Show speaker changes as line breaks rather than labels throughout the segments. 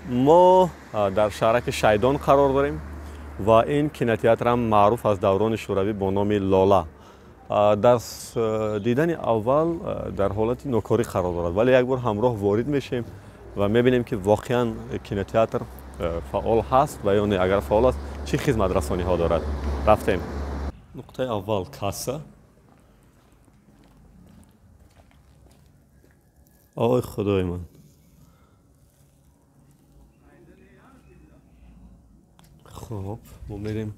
ما در شهرک شیدان قرار داریم و این کینوتئاتر هم معروف از دوران شوروی با نام لالا. در دیدن اول در حالت نوکاری قرار دارد، ولی یک بار همراه وارد میشیم و میبینیم که واقعا کینوتئاتر فعال هست و یا نه. اگر فعال است چه خدمت رسانی ها دارد. رفتیم. نقطه اول کاسه. آی خدای من. خب ما میریم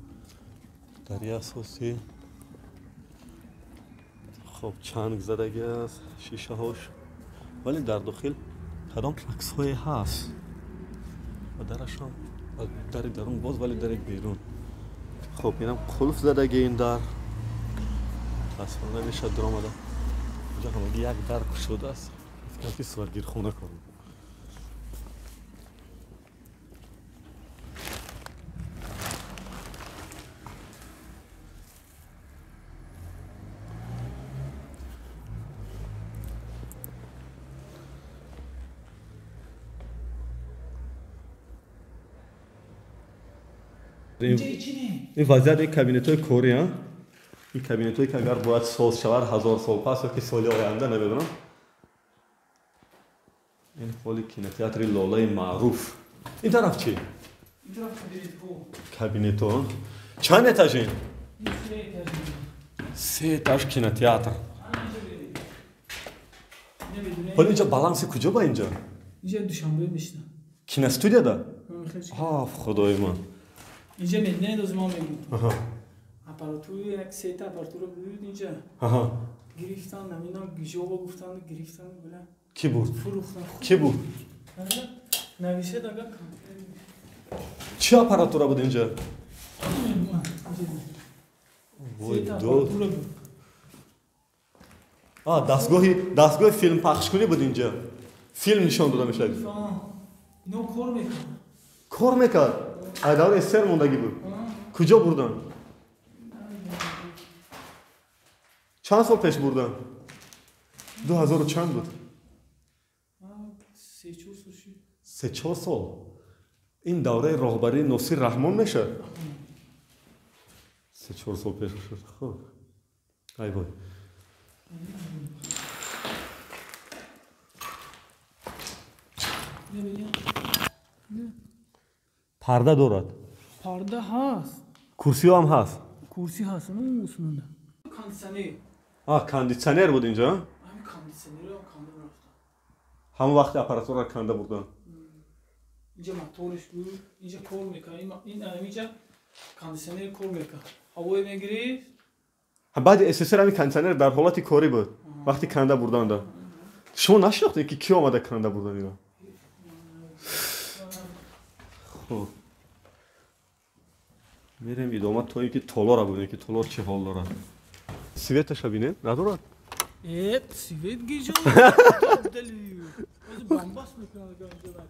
در یه اساسی. خب چند زدگی است شیشه هاش، ولی در داخل کدام عکس های هست و درش هم در درون باز ولی در بیرون. خب اینم قلف زدگی این در اصلا نمیشه در آمده. اینجا همگی یک در شده است. فکرم که سوارگیر خونه کنم. این وضعیت این کابینت های کوری ها، این کابینت هایی که اگر باید ساز شود 1000 سال پس یا که سال آینده نمیدونم. این خالی کینوتئاتر لالای معروف. این طرف چی؟
این طرف
کابینت ها. چند اتاج این؟ 3 اتاج کینوتئاتر. ولی اینجا بالانس کجا با اینجا؟
اینجا دوشنبه میشنه.
کینو استودیو ده؟ آف خدای من.
اینجا میدنه دوز ما میگیم. اپاراتور یک سه تا اپاراتور بود اینجا. گرفتن نمیدونم گیجو گفتن گرفتن بله.
کی بود؟
فروختن.
کی بود؟
نویسه داغا.
چه اپاراتور بود اینجا؟ وای دو. دستگاه فیلم پخش کنی بود اینجا. فیلم نشان داده میشه.
اینو کار میکنه.
کار میکرد. ایدار استر موندگی بود. کجا بردن؟ چند سال پیش بردن؟ 2000 چند بود؟ 3-4 سال. این دوره راهبری ناصر رحمان میشه. 3-4 سال پیش شد. خب. ای وای. پرده دارد.
پرده هست.
کرسی هم هست.
کرسی هست نه اصلا. کاندیشنر.
کاندیشنر بود اینجا.
همین کاندیشنر رو کنده رفتن.
همون وقت اپاراتور رو کنده بردن.
اینجا موتورش بود. اینجا کار میکنه. این اینجا کاندیشنر کار میکنه. هوای میگیری.
بعد اساسا همین کاندیشنر در حالت کاری بود. وقتی کنده بردن ده. شما نشناختید که کی اومده کنده بردن اینو؟ خب میریم ادامه تا اینکه تالار بودیم که تالار چه حال داره. سویتش ببینید ندارد.
سویت گیجو. دلی. از بامباس میکنه اینجا وقت.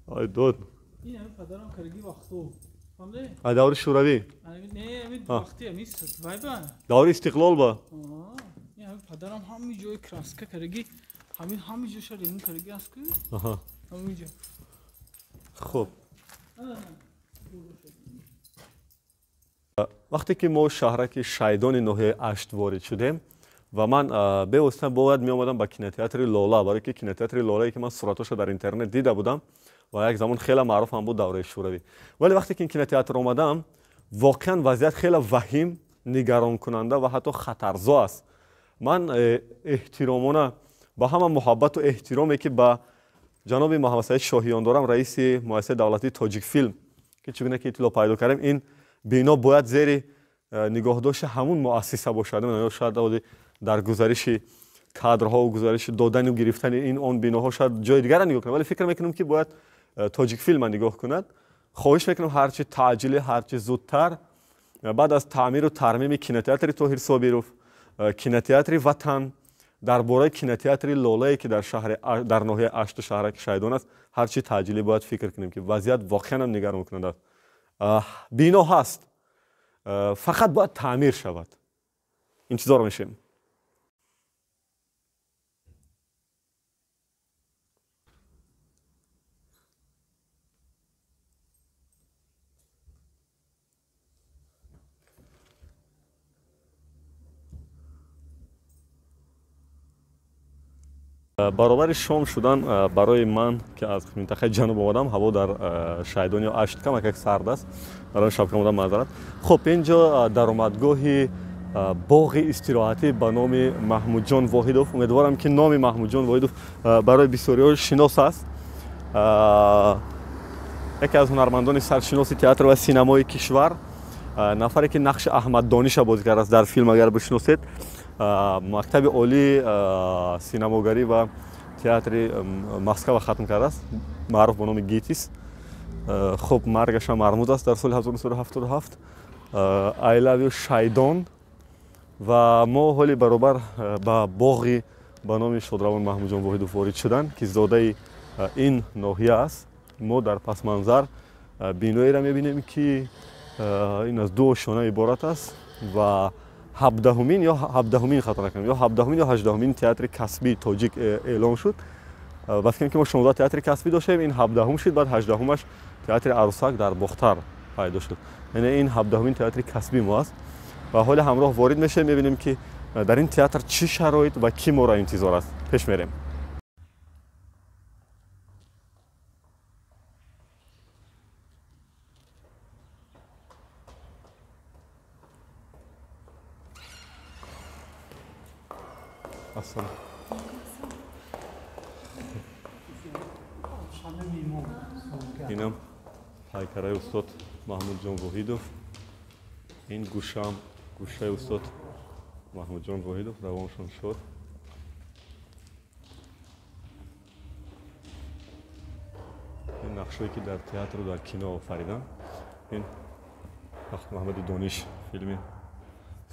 آی داد.
این همین پدرم کرگی وقتو. فهمیدی؟
دور شوروی.
نه همین وقتی همیست. وای با.
دور استقلال با.
این همین پدرم همین جای کراسکه کرگی. همین جوش رو این کرگی است که. همین جا.
خب. وقتی که ما شهرک شیدان ناحیه اشت وارد شدیم و من به باید می آمدم به کینوتئاتر لالا، برای که کینوتئاتر لالایی که من صورتش در اینترنت دیده بودم و یک زمان خیلی معروف هم بود دوره شوروی. ولی وقتی که این کینوتئاتر اومدم واقعا وضعیت خیلی وخیم، نگران کننده و حتی خطرزا است. من احترامانه با همه محبت و احترامی که به جناب محمد سعید شاهیان دارم، رئیس مؤسسه دولتی تاجیک فیلم که چگونه که اطلاع پیدا کردیم این بنا باید زیر نگاهداشت همون مؤسسه باشد. یا شاید در گزارش کادرها و گزارش دادن و گرفتن این اون بناها شاید جای دیگر نگاه کنم، ولی فکر میکنم که باید تاجیک فیلم نگاه کند. خواهش میکنم هرچی تعجیل هرچی زودتر بعد از تعمیر و ترمیم کینوتئاتر طاهر صابروف، کینوتئاتر وطن، درباره کینوتئاتر لالایی که در ناحیه اشت شهرک شیدان است هرچی تعجیلی باید فکر کنیم که وضعیت واقعا هم نگران کننده است. بنا هست، فقط باید تعمیر شود. انتظار میشیم. баробари шом шудан барои ман ки аз минтақаи ҷануб омадам, ҳаво дар Шайдон ё Ашт камакак сард аст. барои шабкам омадам маъзарат. хуб инҷо даромадгоҳи боғи истироҳатӣ ба номи Маҳмудҷон Воҳидов. умедворам ки номи Маҳмудҷон Воҳидов барои бисёриҳо шинос аст. яке аз ҳунармандони саршиноси театр ва синамои кишвар, нафаре ки нақши Аҳмад Дониша бозӣ кардааст дар филм, агар бишиносед. мактаби олии синамогарӣ ва театри Москва хатм кардааст, маъруф бо номи ГИТИС. хуб маргашам мармуд аст дар соли 1977. I love you Шайдон. ва мо ҳоли баробар ба боғи ба номи шодравон Маҳмудҷон Воҳидов ворид шудан, ки зодаи ин ноҳия аст. мо дар пасманзар биноеро мебинем ки ин аз ду ошона иборат аст ва 17-умин ё 17-умин хато накунам, ё 17-умин ё 18-умин театри касбии тоҷик эълон шуд. бас ки мо 16 театри касбӣ доштем, ин 17-ум шуд, баъд 18-умаш театри Арусак дар Бохтар пайдо шуд. яъне ин 17-умин театри касбии мо аст. ва ҳоли ҳамроҳ ворид мешавем, мебинем ки дар ин театр чӣ шароит ва ки моро интизор аст. пеш мерем. инам ҳайкалаи устод Маҳмудҷон Воҳидов. ин гӯшаам гӯшаи устод Маҳмудҷон Воҳидов, равоншон шод. ин нақшҳое ки дар театру дар кино офаридам. ин Маҳмади Дониш филми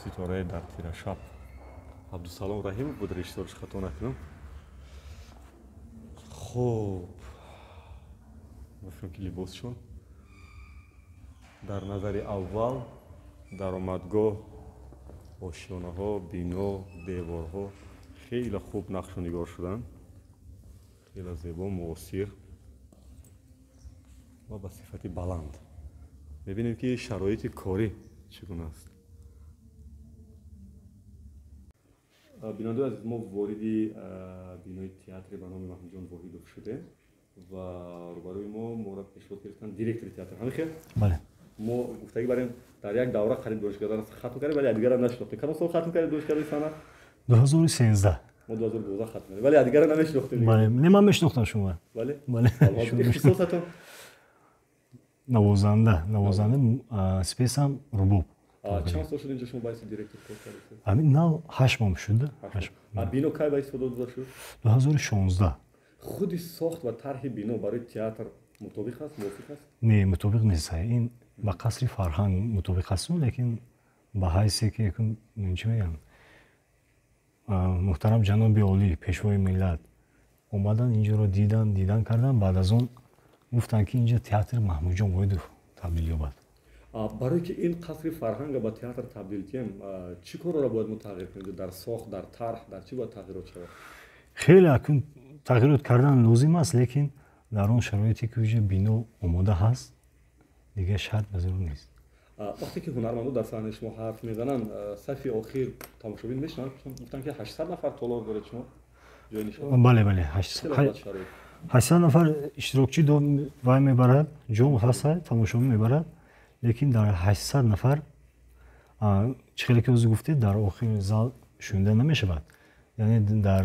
Ситорае дар тирашаб. Абдусалом Раҳимов буд режиссёрш, хато накунам. хуб гуфтем ки либосшон дар назари аввал даромадгоҳ, ошиёнаҳо, бино, деворҳо хеле хуб нақшу нигор шуданд. хеле зебо, муосир ва ба сифати баланд. мебинем ки шароити корӣ чӣ гуна аст. бинандаи азиз, мо вориди бинои театри ба номи Маҳмудҷон Воҳидов шудем ва рӯбарои моро пешвод гирифтан директори театр. ҳамин хел?
бале.
мо гуфтагӣ барем дар як давра қариб донишгоҳ хатм кардем, вале дигара нашинохтем. кадом сол хатм кардем донишгоҳи санъат?
2013.
мо 2012 хатм кардем, вале дигара намешинохтем.
бале, не ман мешинохтам шумо.
бале.
бале.
ихтисосатон?
навозанда спесам рубоб.
чанд сол шуд инҷо шумо байси директор кор кардед?
амин нав 8 моҳ шуд.
бино кай ба истифода дода шуд?
2016.
худи сохт ва тарҳи бино барои театр мутобиқ аст, мувофиқ аст?
не мутобиқ нест. ин ба қасри фарҳанг мутобиқ аст, лекин ба ҳайсе ки чӣ мегӯям, муҳтарам ҷаноби олӣ пешвои миллат омадан инҷоро дидан кардан, баъд аз он гуфтанд ки инҷа театри Маҳмудҷон Воҳидов табдил ёбад.
барое ки ин қасри фарҳанга ба театр табдил кием, чӣ корро бояд мо тағйир кунем? дар сохт, дар тарҳ, дар чӣ бояд тағйирот шавад?
хеле акун тағйирот кардан лозим аст, лекин дар он шароите ки уҷа бино омода ҳаст, дигар шарт ба зарур нест.
вақте ки ҳунармандо дар саҳнаи шумо ҳарф мезананд, сафи охир тамошобин мешунанд? гуфтанд ки 800 нафар толор доред шумо ҷои нишон?
бале 800 нафар иштирокчӣ вай мебарад, ҷо ҳаст, тамошобин мебарад, лекин дар 800 нафар чӣ хеле ки ӯзӣ гуфтед, дар охири зал шунда намешавад. яъне дар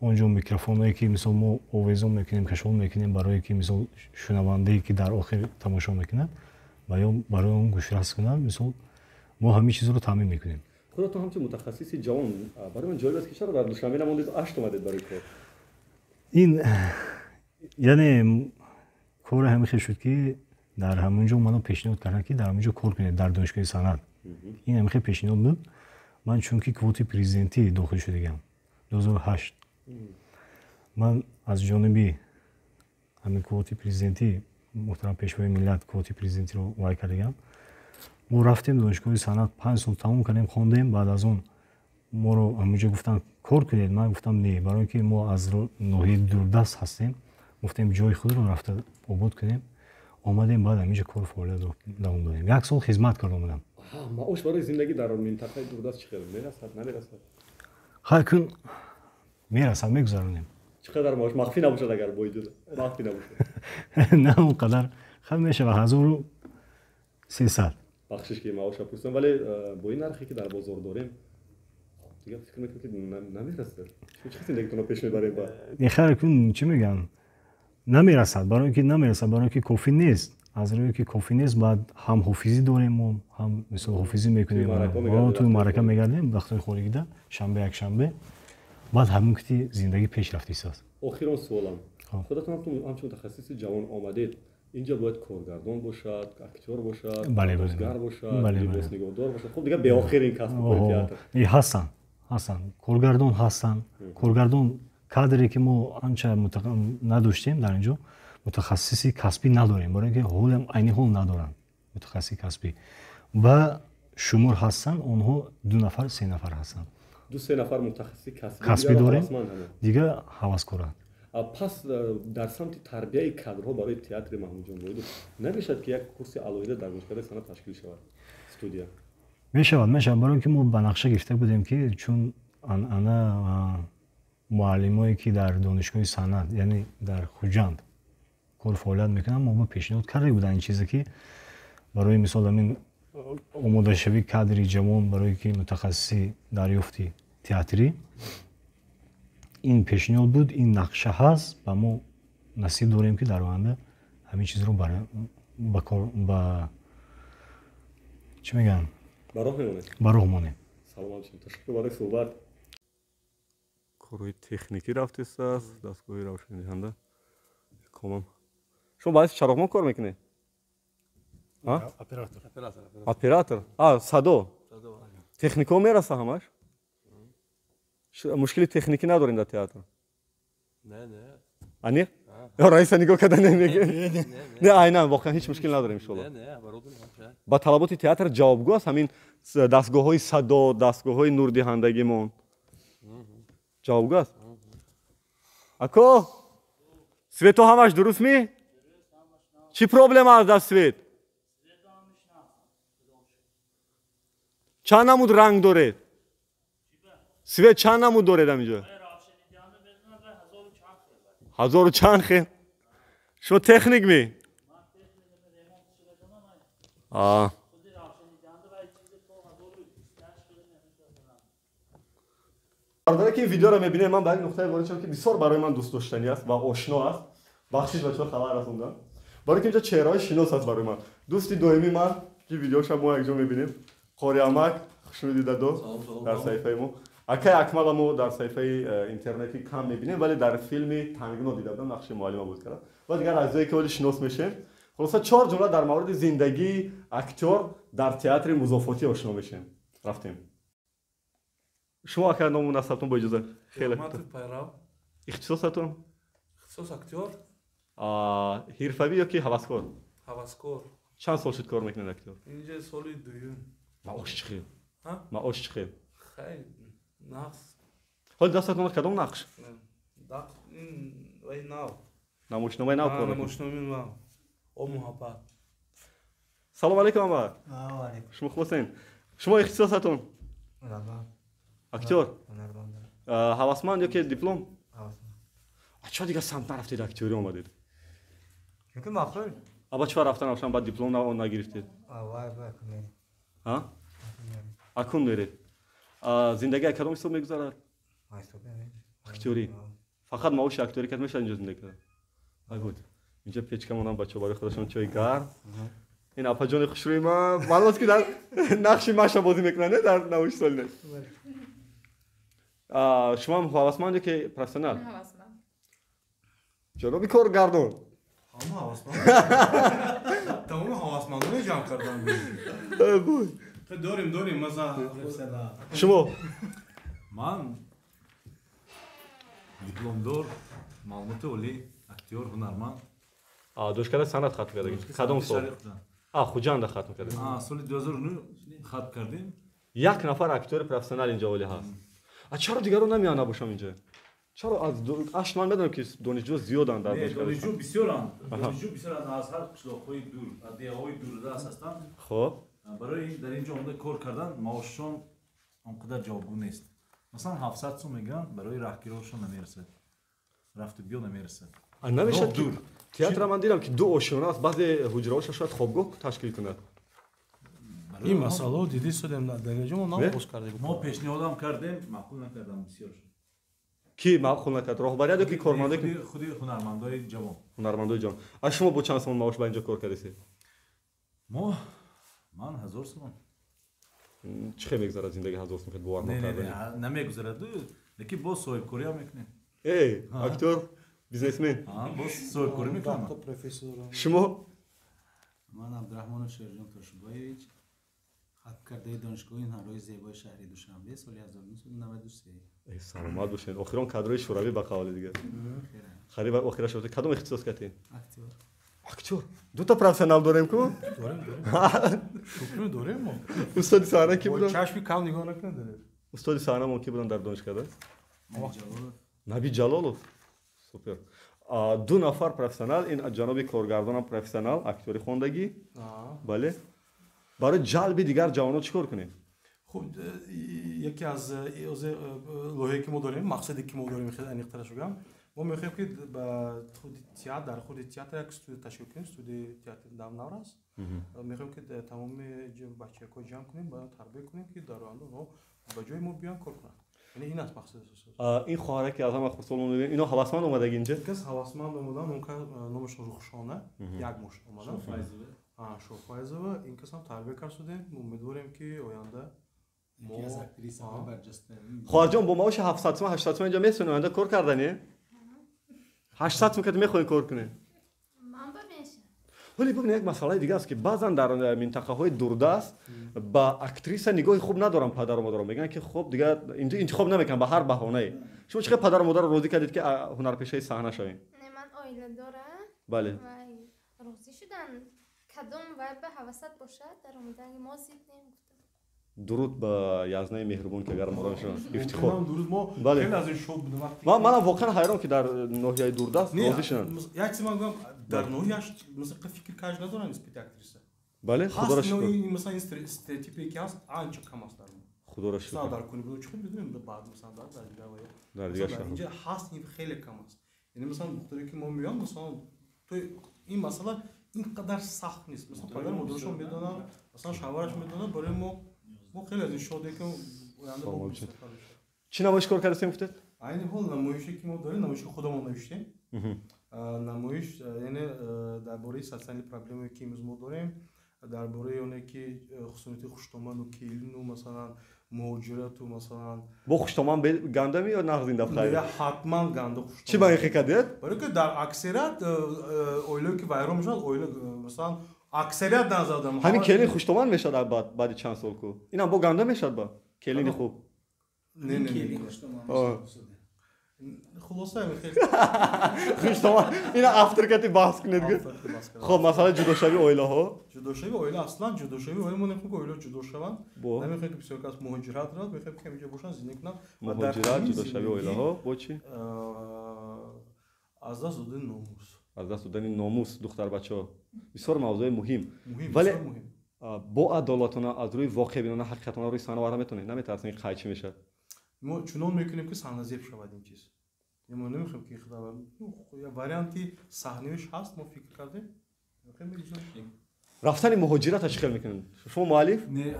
онҷо микрофонҳое ки мисол мо овезон мекунем, кашол мекунем барое ки мисол шунавандае ки дар охир тамошо мекунад ва ё барои он гӯшрас кунад, мисол мо ҳамин чизро таъмин мекунем.
худатон ҳамчун мутахассиси ҷавон, барои ман ҷолиб аст ки чаро дар Душанбе намондед, Ашт омадед барои кор?
ин яъне кори ҳамин хел шуд ки дар ҳамонҷо мано пешниҳод карданд ки дар ҳамонҷо кор кунед, дар донишгоҳи санъат. ин ҳамин хел пешниҳод буд. ман чунки квоти президентӣ дохил шудагам 2008. ман аз ҷониби ҳамин квоти президентӣ, муҳтарам пешвои миллат квоти президентиро вай кардагам. мо рафтем донишгоҳи санъат 5 сол тамом кардем, хондем. баъд аз он моро ҳамонҷо гуфтанд кор кунед. ман гуфтам не, барое ки мо аз ноҳияи дурдаст ҳастем, гуфтем ҷои худро рафта обод кунем. омадем, баъд ҳаминҷа кору фаъолиятро давом додем. 1 сол хизмат карда омадам.
маош барои зиндагӣ дар минтақаи дурдаст чӣ хел мерасад, намерасад?
ҳар кун میرسم میگذرونیم.
چقدر معاش مخفی نباشد اگر بوید مخفی نباشه.
نه اونقدر خب میشه و 1300.
بخشش که معاش پرسیدم ولی با این نرخی که در بازار داریم دیگه فکر میکنم که نمیرسه. چه زندگیتون رو پیش میبریم با
این خیلی چی میگن نمیرسد برای اینکه نمیرسد برای اینکه کافی نیست از روی که کافی نیست بعد هم حافظی داریم و هم مثلا حافظی میکنیم تو معرکه میگردیم وقتی خورگیده شنبه یک شنبه بعد همون که زندگی پیش رفتی است.
آخرین سوالم خودتون همچون متخصص جوان آمدید اینجا باید کارگردان باشد اکتور باشد بازیگر باشد لباس نگاردار باشد خب دیگه به آخر این کسب و تئاتر
این هستن کارگردان هستن کارگردان کادری که ما آنچه نداشتیم در اینجا متخصصی کسبی نداریم برای اینکه حال عینی حال ندارن متخصصی کسبی و شمار هستن اونها 2 نفر 3 نفر هستن
2-3 نفر متخصصی
کسبی داریم دیگه هوسکارند.
پس در سمت تربیه کادرها برای تئاتر محمود جان وحید نمیشد که یک کورس علاوه در دانشگاه صنعت تشکیل شود استودیو
میشود برای اینکه ما به نقشه گرفته بودیم که چون انا معلمایی که در دانشگاه صنعت یعنی در خوجند کار فعالیت میکنن ما پیشنهاد کرده بودن این چیزی که برای مثال همین آماده شوی کادری جوان برای که متخصصی دریافتی تئاتری این پیشنهاد بود این نقشه هست و ما نصیب داریم که در آینده همین چیز رو با چی میگن براه مونه.
سلام علیکم تشکر برای صحبت. کارهای تکنیکی رفته است دستگاه روشنی دهنده کامم شما باعث چراغ کار میکنه اپراتور صدا تکنیکا میرسه همش مشکلی تکنیکی نداریم در تئاتر
نه
آنی رئیس نگاه کردن نمیگه نه عیناً واقعا هیچ مشکلی نداریم ان شاء الله با طلبات تئاتر جوابگو است همین دستگاه‌های صدا دستگاه‌های نور دهندگیمون جوابگو است اکو سویتو همش درست می چی پروبلم است در سویت چند نمود رنگ داره سویت چند نمود داره در اینجا 1000 و چند خیل شما تکنیک می برداره که این ویدیو رو میبینه من برای نقطه وارد شدم که بسیار برای من دوست داشتنی است و آشنا است بخشش بچه‌ها خبر رسوندن برای که اینجا چهره‌های شناس است برای من دوستی دائمی من که ویدیوش ما یک جا میبینیم قاری امک خوش دیده در صفحه ما اکای اکمل ما در صفحه اینترنتی کم میبینیم ولی در فیلم تنگنو دیده بودم نقش معلم بود کردم و دیگر اعضایی که ولی شناس میشیم خلاصا 4 جمله در مورد زندگی اکتور در تئاتر مضافاتی آشنا میشیم رفتیم شما اگر نام مناسبتون با اجازه خیلی اختصاصتون
اختصاص اکتور
حرفه‌ای یا که هوسکار چند سال شد کار میکنید اکتور
اینجا سالی دوم
معاش چقدر معاش چقدر
خیلی نقص
حال دستتون کدام نقش
این وای ناو
نمایشنامه ناو کار
نمایشنامه ناو او محبت
سلام علیکم آقا شما خوبین شما اختصاصتون اکتور هوسمند یا که دیپلم چرا دیگه سمت نرفتید اکتوری اومدید
چون مخصوص
ابا چرا رفتن افشان بعد دیپلم نگرفتید ها اکون دارید زندگی کدام سال میگذرد اکتوری فقط معاش اکتوری که میشه اینجا زندگی کرد ای بود اینجا پیچکمون بچه‌ها برای خودشون چای گرم این اپا جان خوشروی ما معلومه که در نقش ماشا بازی میکنه نه در نوش سال نه شما هم هوسمندی که پرسنل
هوسمند
جنابی کارگردان
همه هوسمند تمام هوسمندان جمع کردن
بود
داریم مزه
شما
من دیپلمدار معلومات عالی اکتور هنرمند
دانشگاه صنعت ختم کردید کدام سال خوجند ختم کردید
سال 2009 ختم کردیم
یک نفر اکتور پروفسیونال اینجا ولی هست چرا دیگه رو نمیان نباشم اینجا چرا از اش من بدونم که دانشجو زیادن در
دانشجو بسیارند از هر قشلاق‌های دور از دیه‌های دوردست هستند
خب
برای در اینجا اومده کار کردن معاششون اونقدر جوابگو نیست مثلا 700 сум мегиранд барои раҳгирошон намерасад рафту биё намерасад
намешад
дур
театра ман дидам ки ду ошиёна аст баъзе ҳуҷраҳоша шояд хобгоҳ ташкил кунад
این مسئله دیدی شدیم در اینجا ما ناموز کرده
мо пешниҳодам кардем маъқул накардам бисёршон
ки маъқул накард роҳбарияд ё ки корманда
худи ҳунармандои ҷавон
ҳунармандои ҷон а шумо бо чанд сомон маош ба инҷо кор кардеси
мо ман 1000 сомон
чӣ хел мегузарад зиндаги 1000 сомон бовар накардани
намегузараду лекин боз соҳибкориам мекунем
актёр бизнесмен
боз соҳибкорӣ мекунам
шумо
من عبدالرحمن شیرجان توشیبایویچ ختم کرده دانشگاه هنرهای زیبای شهری دوشنبه سال 1993
سلامت باشین آخران کادروی شوروی به قوالی دیگه خرید آخرش شده کدوم اختصاص کردین
اکتور
اکتور دو تا پروفسیونال داریم کو
شکر داریم ما
استاد صحنه کی بودن
چشمی کم نگاه نکنه
استاد صحنه ما کی بودن در دانشگاه نبی جلالov سوپر دو نفر پروفسیونال این جناب کارگردان پروفسیونال اکتوری خوندگی بله برای جلب دیگر جوانان چیکار کنیم
خب یکی از لوحه‌ای که ما داریم مقصدی که ما داریم خیلی انیق‌ترش بگم ما می‌خوایم که خود تئاتر در خود تئاتر یک استودیو تشکیل کنیم استودیو تئاتر نوراز می‌خوایم که تمام بچه‌ها جمع کنیم برای تربیت کنیم که در آینده اونها به جای ما بیان کار کنن یعنی این است مقصد اساسی این
خواهره که از هم خصوصا می‌بینیم اینا هوسمند اومده اینجا
کس هوسمند اومدن اون که نامش رخشانه یک مشت اومدن شوفایزова این کس هم تربیت کرده امیدواریم که آینده
یکی از اکتریس‌ها برجسته‌ترین
خواهر جان با معاش 700 تومن 800 تومن اینجا میتونی آینده کار کردنی 800 تومن که میخوای کار کنی
من بمیشم
ولی ببین یک مسئله دیگه است که بعضا در منطقه‌های دوردست با اکتریس نگاه خوب ندارن پدر و مادر میگن که خب دیگه اینجا انتخاب نمیکنن به هر بهانه‌ای شما چه پدر و مادر رو راضی کردید که هنرپیشه صحنه شوین
نه من آیله دارم
بله
و راضی شدن کدوم و به حواست باشد در اومدن ما زید نمیگفتم
درود به یزنه مهربون که اگر مران شدن افتخار
درود ما
بله.
خیلی از این شوق بودم وقتی
من واقعا حیران که در ناحیه دوردست راضی شدن
یک چیز میگم در ناحیه‌اش مثلا فکر کاج ندارن اسپیت اکتریسه
بله خدا را شکر
مثلا این استریوتیپی که هست آنچه کم است در
خدا را
مثلا
شکر
در کنی بود چون میدونیم بعد مثلا
در دیگه
مثلا اینجا هست این خیلی کم است یعنی مثلا دختری که ما میام مثلا تو این مسئله اینقدر سخت نیست مثلا پدر مادرشون میدونن مثلا شوهرش میدونن برای ما خیلی از این شده که آینده با
چی نمایش کار کردیم گفتید
این حال نمایشی که ما داریم نمایش خودمون نوشتیم نمایش یعنی درباره سوسیال پروبلمی که ما داریم درباره اونه که خصوصیت خوشتومن و کیلین و مثلا مهاجرت و مثلا
با خوشتومن گنده می یا نقد این دفعه
یا حتما گنده خوشتومن
چی با این خیکدید
برای که در اکثریت اویلو که وایرال میشن اویلو مثلا اکثریت نزدم
همین کلین خوشتومن میشد بعد چند سال کو اینم با گنده میشد با کلین خوب
نه خلاصه خیلی
خوشتومن اینا افتر کتی بحث کنید خب مثلا جداشوی اویلا ها
جداشوی اویلا اصلا جداشوی اویلا ما نمیخوایم که اویلا جدا شون نمیخوایم که بسیار کس مهاجرت را میخوایم که اینجا باشن زندگی کنن
مهاجرت جداشوی اویلا ها با چی
از دست دادن ناموس
از دست دادن ناموس دختر بچه‌ها بسیار موضوع مهم
ولی
با عدالتانه از روی واقع بینانه حقیقتانه روی صحنه وارد میتونید نمیترسین که قایچی میشه
ما چنان میکنیم که صحنه زیب شود این چیز ما نمیخوایم که خدا یا واریانتی صحنهش هست ما فکر کردیم
رفتن مهاجرت چی خیلی میکنین شما مؤلف
نه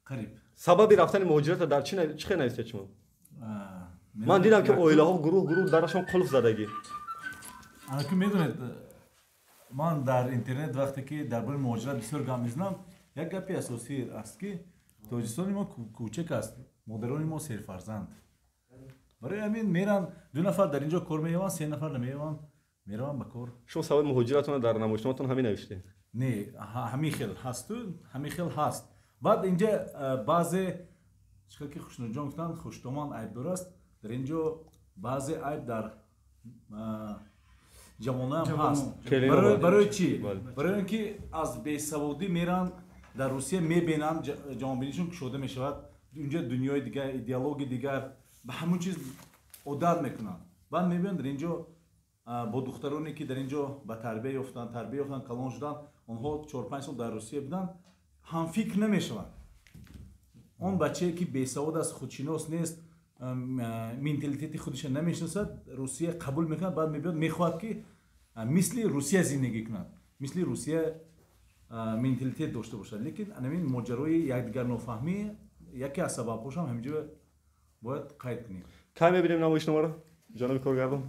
قریب
سبب رفتن مهاجرت در چی خیلی نوشته شما من دیدم که اویله ها گروه درشون قلف زدگی
انا که میدونید من در اینترنت وقتی که درباره مهاجرت بسیار گام میزنم یک گپی اساسی است که تاجیکستان ما کوچک است مادران ما سه فرزند برای همین میرن دو نفر در اینجا کار میکنن سه نفر نمیرن میرن به کار
شما سبب مهاجرتتون در نمایشنامه‌تون همین نوشته
نه همین خیل هست همین خیل هست بعد اینجا بعضی چقدر که خوشنجان گفتن خوشتومان عیب درست در اینجا بعضی عیب در جوانان هم هست برای چی برای اینکه از بیسوادی میرن در روسیه میبینن جوانبینیشون که شده میشود اونجا دنیای دیگر ایدئولوژی دیگر به همون چیز عادت میکنن بعد میبینن در اینجا با دخترانی که در اینجا به تربیت یافتن کلان شدن اونها 4-5 سال در روسیه بودن هم فکر نمیشوند اون بچه که بیسواد است خودشناس نیست менталитети худаш намешнасад русия қабул мекунад баъд мебиёд мехоҳад ки мисли русия зиндагӣ кунад мисли русия менталитет дошта бошад лекин анамин моҷарои якдигар нофаҳмӣ яке аз сабабҳошам ҳаминҷо бояд қайд кунем
кай мебинем намоишномаро ҷаноби коргардон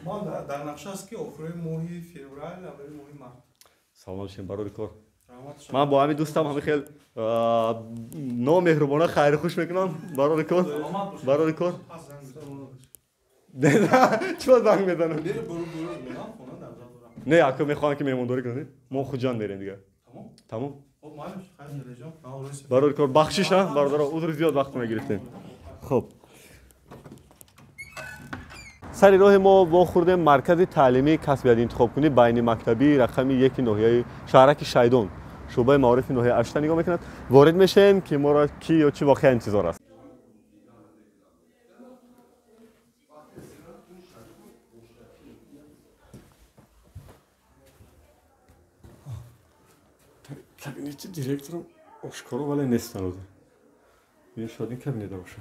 ما در نقشه است که آخرین ماهی فوریه اول ماهی مارس
саломат бошем барори кор ман бо ҳамин дӯстам ҳамин хел номеҳрубона хайрухуш мекунам барори кор барори кор чима занг мезанам не ака мехоҳам ки меҳмондорӣ кунем мо хуҷанд мерем дигар тамом барори кор бахшиш бародаро узри зиёд вақт мегирифтем хуб سر راه ما واخوردیم مرکز تعلیمی کسبیت انتخاب‌کنی بین مکتبی رقم 1 ناحیه شهرک شیدان شعبه معارف ناحیه 8 نگاه میکند وارد میشیم که ما را کی یا چی واقعا انتظار است کابینت دیرکتورم آشکارا ولی نیست هنوز میشه شاید این کابینت باشه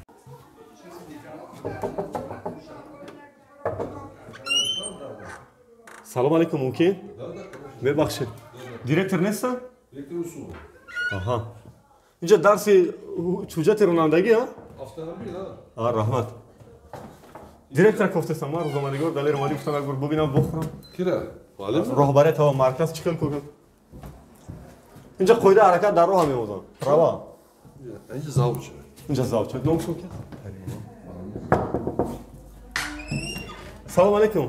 سلام علیکم ممکن؟ ببخشید دیرکتور نیستن؟
دیرکتور اصول
آها اینجا درس حجت رانندگی ها؟
автомобиль
رحمت دیرکتور گفتم من روزنامه‌نگار دلیل اومدم گفتم اگر ببینم بخورم
کیرا؟ معلم
راهبری تا مرکز چیکار کنم اینجا قاعده حرکت در راه میوزن روا
اینجا زاوچه
اینجا زاوچه دونگ شو کرد سلام علیکم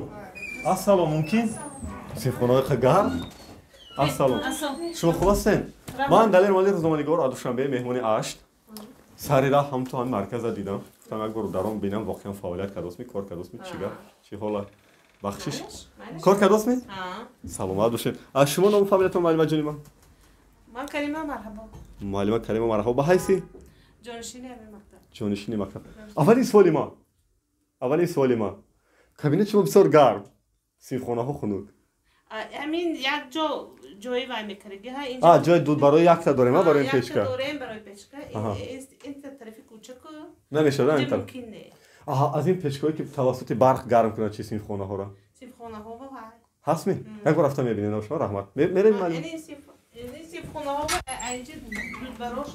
السلام ممکن سیفخانه خگار السلام شما خوب هستین من دلیل اومدم روزنامه‌نگار دوشنبه مهمانی اشت سر راه هم تو مرکز دیدم گفتم اگر درام ببینم واقعا فعالیت کداسمی کار کداسمی چی حالا بخشش کار کداسمی سلامت باشین از شما نام فامیلتون معلومه جونی من
کریمه مرحبا
معلومه کریمه مرحبا به حیثی
جانشینی مکتب
جانشینی مکتب اولین سوالی ما کابینت شما بسیار گرم سیخونه ها خنک
همین یک جای وای میکردی ها اینجا
جای دود برای یک تا داریم برای این پیچکا
داریم برای پیچکا این طرف کوچک
نمیشه نه اینطور
ممکن نه
از این پیچکایی که توسط برق گرم کنه چی سیخونه ها را
سیخونه ها وای
هست می یک بار رفتم میبینید شما رحمت میریم معلوم
این سیخونه ها اینجا دود براش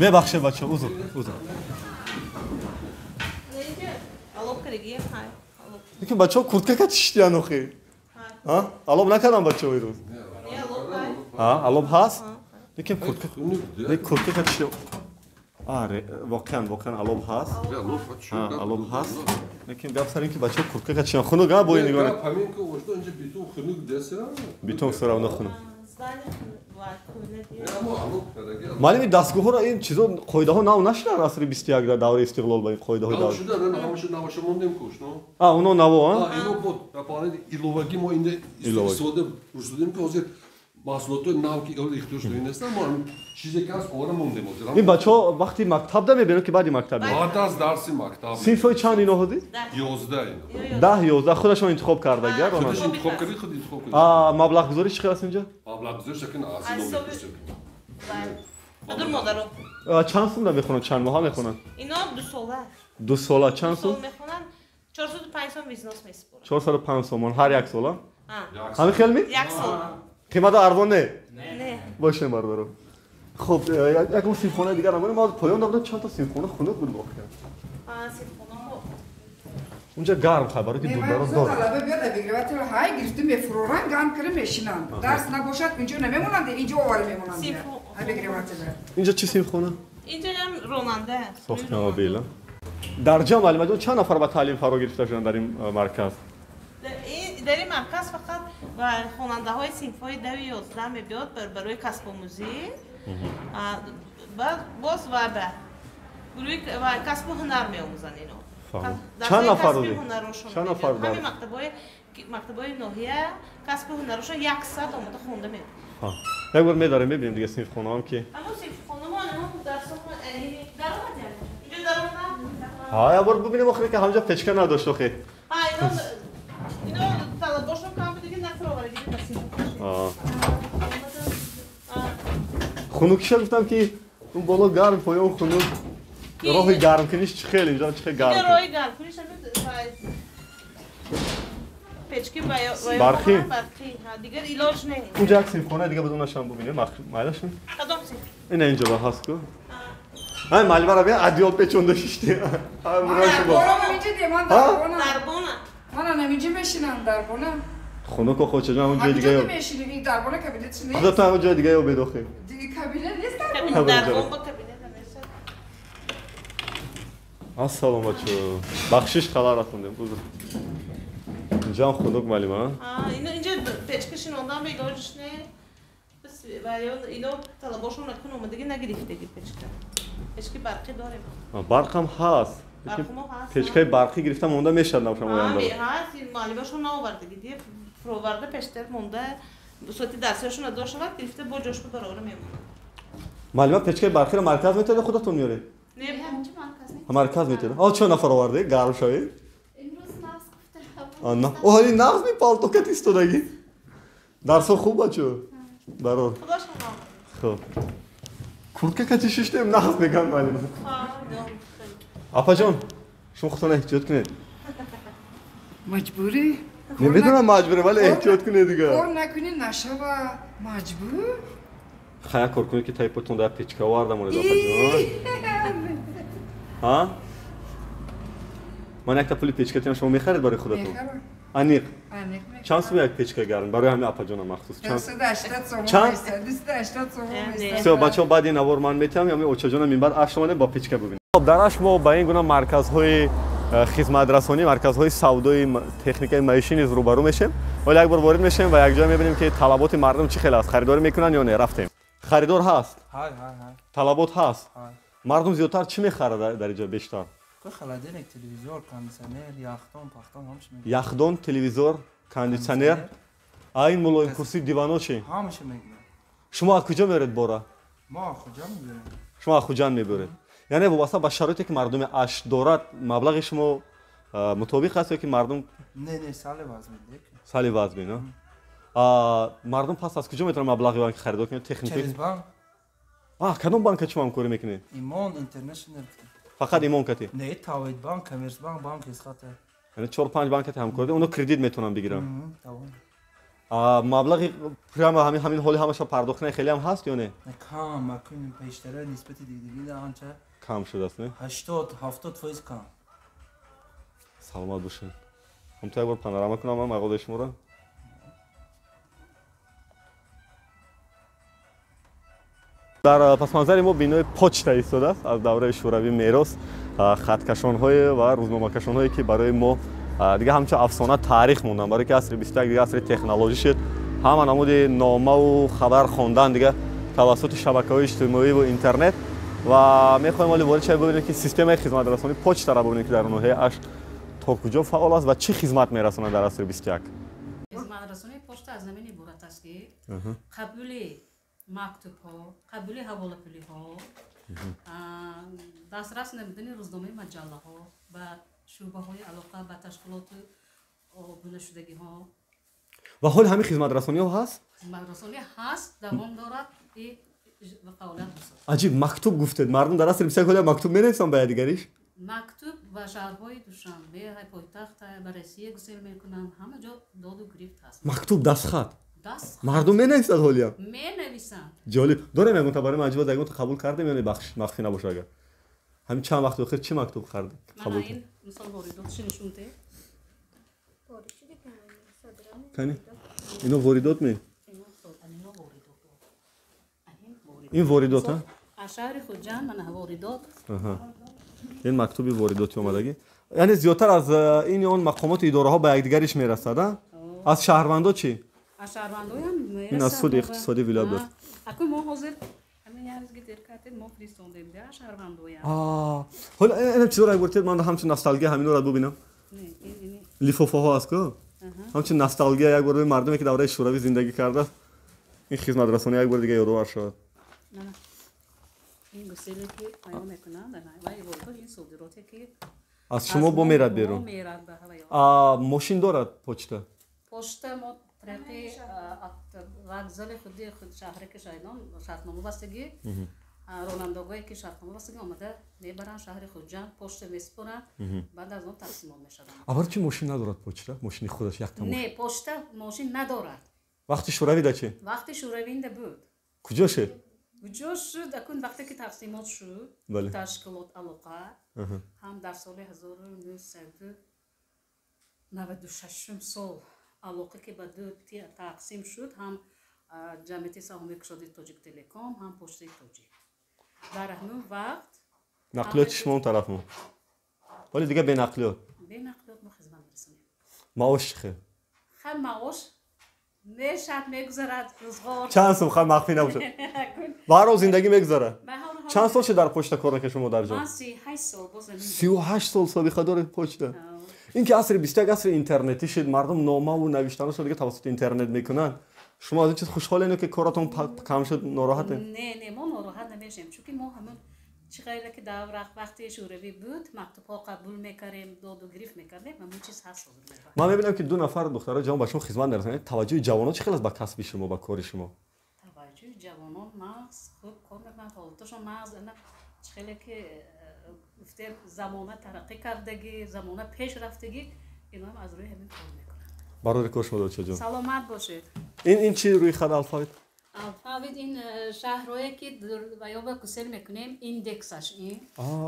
ببخشید بچه عذر
алоб кардигӣ
لیکن بچه‌ها کورتکه کشیدن آخه الاب نکردم بچه‌ها این روز الاب هست لیکن کورتکه کشیدن آره واقعا الاب هست الاب هست لیکن گپ سر این که بچه‌ها کورتکه کشیدن خنک با این نگاه
همین که وجود اینجا بیتون خنک دسته
بیتون سر اون خنک معلومه دستگاه را این چیزا قاعده ها نو نشدن عصر 21 در دوره استقلال با این قاعده های داور
شدن نه همش نواشته موندیم کوش نو
اونا نو
اینو بود پاره ایلوواگی ما اینده استفاده رسیدیم که حاضر محصولات نو که اختیار شده نیست ما چیزی که از آره موندیم
این بچه‌ها وقتی مکتب ده میبینن که بعد مکتب
بعد از درس مکتب
صنفای چند اینا هدی 11 خودشون انتخاب کرده گر
خودش انتخاب کردی خود انتخاب کردی
مبلغ گذاری چقدر است اینجا
مبلغ گذاری شکن از
دور مادرو
چند سال میخونن چند ماه میخونن
اینا 2 ساله
2 ساله چند سال
میخونن 405 سال بیزنس میسپرن
405 سال هر یک سال همین خیلی می
1 سال
قیمت ارزان نه
نه
باشه بردارو خب یک سیمفونه دیگر هم ما پایان دادم چند تا سیمفونه خونه بود واقعا
سیمفونه
اونجا گرم خبره که دور دراز داره
طلبه بیاد بگیرد های گرفته میفرورن گرم کرده میشینن درس نباشد اینجا نمیمونند اینجا آواره میمونند های بگیرد
اینجا چی سیمفونه
اینجا هم راننده
ساخت نوابیل در جمع معلومه چند نفر با تعلیم فرا گرفته شدن در این مرکز
در این مرکز فقط خواننده های صنف های 10 و 11 میبیاد برای کسب آموزی باز و گروه کسب و هنر میآموزن اینا
چند نفر بودی؟
چند نفر بود؟ همین مکتبای ناحیه کسب و هنرشون 100 آمده خونده میاد
یک بار میداریم ببینیم دیگه صنف خونه هم که
اما صنف خونه ما درسمون درآمد اینجا درآمد
ها یک بار ببینیم آخه که همجا پچکه نداشت آخه
اینا طلباشون کم بود دیگه نفر آوردگی بسیم
خنوکش گفتم که اون بالا گرم پایه اون خنوک راه گرم کنیش چه خیلی اینجا چه گرم
اینجا راه گرم کنیش پیچکی
برخی
دیگر ایلاج نه
اونجا یک سیمخونه دیگه بدون نشان ببینیم مایلشون
کدام سیم
این اینجا با هست کو های معلومه را بیا ادیال پیچونده شیشتی
من اینجا دیمان دربونه من نمیجی میشینم دربونه
خنوک خود چجا اون جای دیگه
میشینی این دربونه کابینت نیست
خدا تو اون جای دیگه رو بدوخی
دیگه کابینت نیست
دربونه با کابینت نیست
السلام بچو بخشش خبر خوندم بزرگ اینجا خنوک معلومه
اینجا پیچکشین اونdan به ایلاجش نه بس اینو طلباشون نکن اومده دیگه نگرفته پیچکی برقی داریم
برقم هست پیچکای برقی گرفتم مونده میشد نباشم
هست این معلومشون نآورده دیگه فروورده پیشتر مونده صورتی دستشون نداشت وقت گرفته با جوش به برابر میمونه
معلومه پیچکای برقی رو مرکز میتونه خودتون میاره
نه مرکز
میتونه چه نفر آورده گرم شوی
امروز نفس گفته
نه اوه این نغز می پالتو کت ایستادگی درس خوب بچو برار خب کورکه کتی ششتیم نغز میگم معلومه اپا جان شما خودتون احتیاط کنید
مجبوری
نمیدونم مجبوره ولی احتیاط کنید دیگه
کار نکنی نشوه مجبور
خیلی کار کنید که تایپتون در پیچکه آوردم اون اضافه جان ها من یک تا پولی پیچکه شما میخرید برای خودتون انیق چند سو یک پیچکه گرم برای همین اپا جان مخصوص
چند
سو بچه‌ها بعد این نوار من میتونم یا اوچا جان من بعد اشمانه با پیچکه ببینید خب در اشما با این گونه مرکزهای خدمت رسانی مرکزهای سودای تکنیکای معیشی نیز روبرو میشیم ولی یک بار وارد میشیم و یک جا میبینیم که طلبات مردم چه خیلی است خریداری میکنن یا نه رفتیم خریدار هست
های
طلبات هست مردم زیادتر چی میخره در اینجا بیشتر
خلادینک تلویزیون کاندیسیونر یخدان پختان همش میگه
یخدان تلویزیون کاندیسیونر این مولای کرسی دیوانو چی
همش میگه
شما از کجا میارید بورا
ما کجا میبریم
شما از کجا میبرید یعنی واسه با شرایطی که مردم اش دارد مبلغ شما مطابق است که مردم
نه سال واز میده
سال واز میده مردم پس از کجا میتونن مبلغی بانک خرید کنن تکنیکی بانک کدوم بانک شما همکاری میکنید
ایمان اینترنشنال
فقط ایمان کتی
نه تاوید بانک کامرس بانک است خاطر
یعنی 4 5 بانک همکاری اونو کردیت میتونن بگیرن مبلغی پرام همین حالی همش پرداخت نه خیلی هم هست یا نه
کم مکنیم بیشتر نسبت دیگه آنچه
کم شده است نه
80 70% کم
سلامت باشین هم تا یک بار پانوراما کنم من مقاله شما را در پس منظر ما بینای پوچتا ایستاده است از دوره شوروی میراث خطکشان‌های و روزنامه‌کشان‌هایی که برای ما دیگه همچون افسانه تاریخ موندن برای که عصر 21 دیگه عصر تکنولوژی شد همه نمود نامه و خبر خواندن دیگه توسط شبکه‌های اجتماعی و اینترنت و می‌خوایم ولی وارد شیم ببینیم که سیستم خدمت رسانی پوچتا را ببینیم که در ناحیه اش تا کجا فعال است و چه خدمت می‌رساند در عصر 21
خدمت رسانی پوچتا از زمین عبارت است که قبول مکتوب‌ها قبول حواله‌پولی‌ها دسترس نمودن روزنامه مجله‌ها و شعبه‌های علاقه به تشکیلات گونه شدگی‌ها
و حال همین خدمت رسانی ها هست؟
خدمت رسانی هست دوام دارد این فعالیت هست.
عجیب مکتوب گفتید مردم در عصر 21 مکتوب می‌نویسن به دیگریش؟
مکتوب و شهرهای دوشنبه پایتخت بررسی گسیل میکنن همه جا داد و گریفت هست.
مکتوب دستخط مردم می‌نویسن حالیا
می‌نویسن
جالب داره میگم تا برای مجبور دیگه قبول کردیم یعنی بخش مخفی نباشه اگر همین چند وقت آخر چه مکتوب خرید قبول
این مثال واردات چی نشون ده
کنی اینو واردات می این واردات ها
اشعار خوجان من واردات
این مکتوبی وارداتی اومدگی یعنی زیادتر از این اون مقامات اداره ها به یکدیگرش میرسد از شهروندا چی
از شهروندا هم
این از سود اقتصادی ولایت
اكو ما حاضر همین یارز گیر کاتن ما فریستونده بده شهروندو
حالا انا چطور گفتید من همچین نوستالژی همین رو ببینم
این
لیفوفه ها است که همچین نوستالژی یک بار مردمی که دوره شوروی زندگی کرده این خدمت رسانی یک بار دیگه یادآور شد
نه این گسیلی که پیام میکنن در ولی واردات این صادراتی که
از شما با میرد بیرون ماشین دارد پوچتا
پوچتا ما طریقی وقزل خود شهری که شایدان شرطنامه بستگی رانندگاهی که شرطنامه بستگی آمده میبرن شهر خودجان پشت میسپرن بعد از اون تقسیم میشدن.
اول چی ماشین ندارد پشت؟ ماشین خودش یک تمام.
نه پشت ماشین ندارد.
وقتی شوروی ده چی؟
وقتی شوروی ده بود.
کجا شد؟
کجا شد؟ اکنون وقتی که تقسیمات شد تشکیلات علاقه هم در سال 1996 سال علاقه که به دو تقسیم شد هم جمعیت سهامی اقتصادی تاجیک تلکام هم پشت تاجیک در همون وقت
نقلیات شما اون طرف مون ولی دیگه به نقلیات
ما خدمت میرسونیم
معاش خیلی
معاش میشد میگذرد روزگار
چند سال خیلی مخفی نباشه برای زندگی میگذره چند سال شد در پشت کار نکه شما در جا؟
من 38 سال بازم
38 سال سابقه داره پشت این که عصر 21 عصر اینترنتی شد مردم نامه و نوشتنش دیگه توسط اینترنت میکنن شما از این چیز خوشحال اینو که کاراتون کم شد ناراحته؟
نه ما ناراحت نمیشیم چون ما همون چقدر که دور وقتی شوروی بود مکتوب‌ها قبول می‌کردیم داد و گریف می‌کردیم همون چیز هست
ما می‌بینم که دو نفر دخترها جوان به شما خدمت می‌رسونن توجه جوان‌ها چه خلاص با کسب شما با کار شما
توجه جوانان مغز خوب کار می‌کنن حالتشون مغز نه چقدر که گفتم زمانه ترقی کردگی زمانه پیش رفتگی اینا هم از روی همین کار می‌کنن
برای کار شما چه جون
سلامت باشید
این چی روی خط الفابت
الفابت این شهرهایی که یا با کسل میکنیم ایندکسش این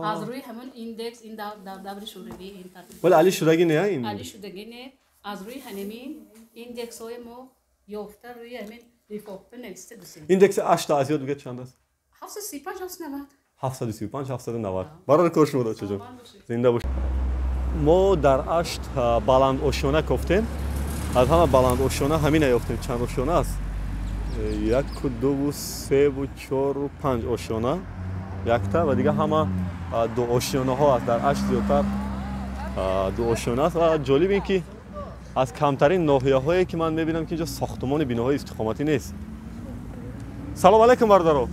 از روی همون ایندکس این دور شوروی این
ولی علی شدگی نه این
علی شدگی نه از روی همین ایندکس های ما یافته روی همین ریفاکت نوشته دوسیم
ایندکس 8 از یاد بگید چند است
735 790
735 790 برای کار شما چه جون زنده باشید ما در 8 بلند اوشونه گفتیم از همه بلند اوشونه همین یافتیم چند اوشونه است 1 2 3 و 4 و 5 اوشونه یک تا و دیگه همه دو اوشونه ها است در 8 زیادتر دو اوشونه است و جالب این که از کمترین ناحیه هایی که من میبینم که اینجا ساختمان بناهای استقامتی نیست سلام علیکم برادرها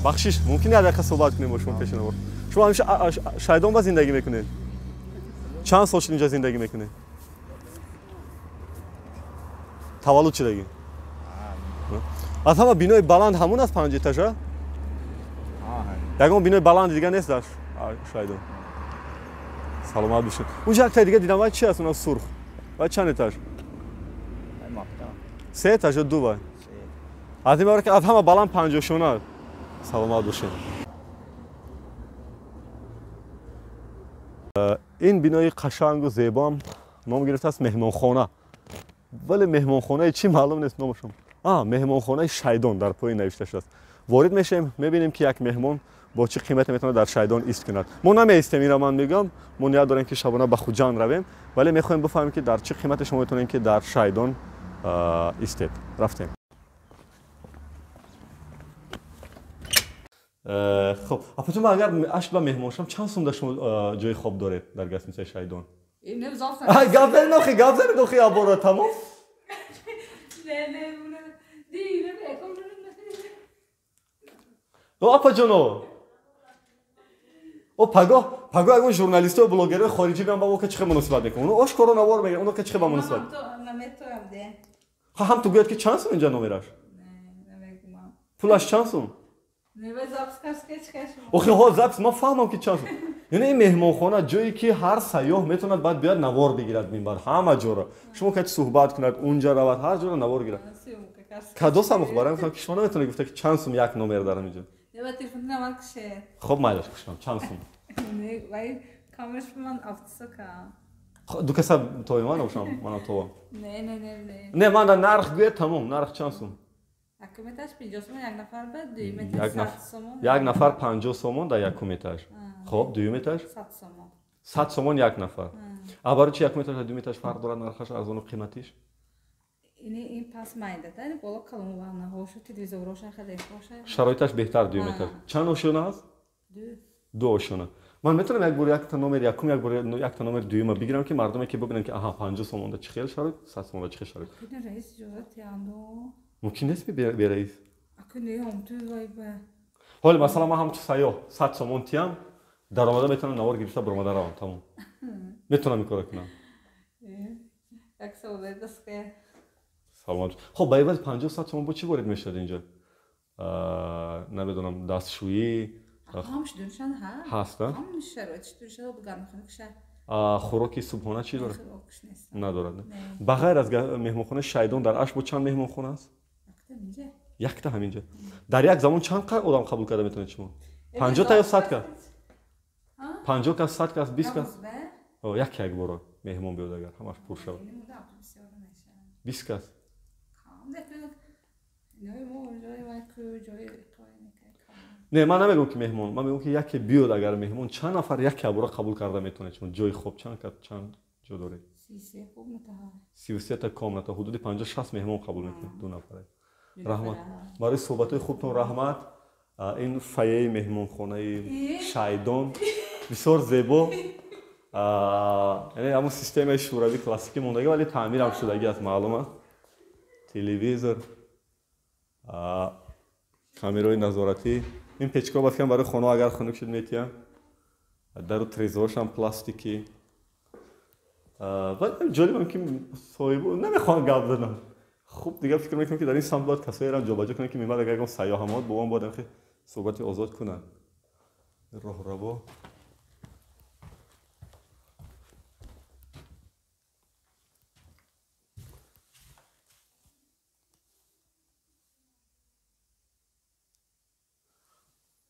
بخشش ممکنه یک دقیقه صحبت کنیم با شما پیشنهاد شما همیشه شایدان با زندگی میکنید چند سال شد اینجا زندگی میکنید تولد شدگی از همه بینای بلند همون است 5 اتاژه یکم بینای بلند دیگه نیست در شایدان سلامت باشید اونجا یک تا دیگه دیدم چی هست اونها سرخ و چند اتاژ 3 اتاژ 2 با از این برای که از همه بلند 50 شونه سلامت باشید این بینای قشنگ و زیبا هم نام گرفته است مهمانخانه ولی مهمانخانه چی معلوم نیست نامشون مهمانخانه شایدان در پایین نوشته شده است وارد میشیم میبینیم که یک مهمان با چه قیمتی میتونه در شایدان ایست کند ما نمیایستیم این را من میگم ما نیاز داریم که شبانه به خودجان رویم ولی میخوایم بفهمیم که در چه قیمت شما میتونین که در شایدان ایستید رفتیم خب اپاتون اگر عشق به مهمان شم چند سوم در شما جای خواب دارید در گستیمه شایدان
این نمیذارم
گپ زنید نخی گپ زنید نخی ابورا تمام
نه دیگه
اپا جانو او پگاه اگه ژورنالیست و بلاگر خارجی بیان با که چه مناسبت میکنه اون آشکارا نوار میگه اون که چه با مناسبت هم تو گوید که چند سوم اینجا نمیراش
نمیگم
پولش چند سوم
اوخی
ها زبس ما فهمم که چند سوم یعنی این مهمانخانه جایی که هر سیاح میتوند بعد بیاد نوار بگیرد منبر همه جا شما که صحبت کنید اونجا رود هر جا نوار بگیرد کادو سم خبرم میگم که شما نمیتونید گفته که چند سوم یک نمره دارم اینجا
یا تلفن نمار کشه
خب مایلش کشم چند سوم
نه وای کامش من افتسکا
دو کسا توی من باشم من تو
نه
من در نرخ گوید تمام نرخ چند سوم
یکمیتاش 50 سوم یک نفر بعد دویمیتاش 100 سوم
یک نفر 50 سوم در یکمیتاش خب دویمیتاش
100 سوم
100 سوم یک نفر برای چی یکمیتاش و دویمیتاش فرق دارد نرخش ارزان و قیمتیش
این پس مایده تا بالا کلمه وانه هوشو تلویزیون روشن خیلی باشه
شرایطش بهتر دویمیتاش چند اوشونه است دو اوشونه من میتونم یک بار یک تا نمره یکم یک بار یک تا نمره دویم بگیرم که مردمی که ببینن که آها 50 سوم چه خیلی شرایط 100 سوم چه شرایط
کنه رئیس جوزات یاندو
ممکن نیست به رئیس
اکنه هم تو وای به
حالا مثلا ما هم تو سیاه 100 سوم تیم درآمد میتونم نوار گرفته برام روم تمام میتونم این کارو کنم
یک سوال دست که
саломат. Хоб ба ивази 50 саат шумо бо чӣ ворид мешавед инҷо? Намедонам дастшӯӣ
ҳамш дуншан
ҳаст,
ҳамш шароитиш дуншан об гармхона киша.
хӯроки субҳона чӣ дорад? Надорад. Ба ғайр аз меҳмонхонаи Шайдон дар Ашт бо чанд меҳмонхона аст? Якта ҳаминҷа. Дар як замон чанд одам қабул карда метавонед шумо? 50 та ё 100 кас? 50 кас, 100 кас, 20 кас? Як боро меҳмон биёд агар ҳамаш пур шавад. 20 кас. Не, ман намегӯм ки меҳмон, ман мегӯм ки яке биёд агар меҳмон чанд нафар яке бора қабул карда метавонед шумо? Ҷои хоб чанд ҷо доред? 33 та комната, ҳудуди 50-60 меҳмон қабул мекунед ду нафаре. Раҳмат. Барои суҳбатҳои хубтон раҳмат. Ин фойеи меҳмонхонаи Шайдон бисёр зебо. Яъне ҳамон системаи шӯравӣ классикӣ мондагӣ, вале таъмирам шудагӣ аст, маълум аст. Телевизор, камераи назоратӣ. Ин печка бад кам барои хона агар хунук шуд метиҳам. Дару трезоршам пластикӣ. ҷолибам ки соҳибу намехоҳам гап занам. Хуб дига фикр мекунам ки дар ин самт бояд касое рам ҷобаҷо кунам ки мемад агар ягон сайёҳамот бо он бояд суҳбати озод кунанд. Роҳраво.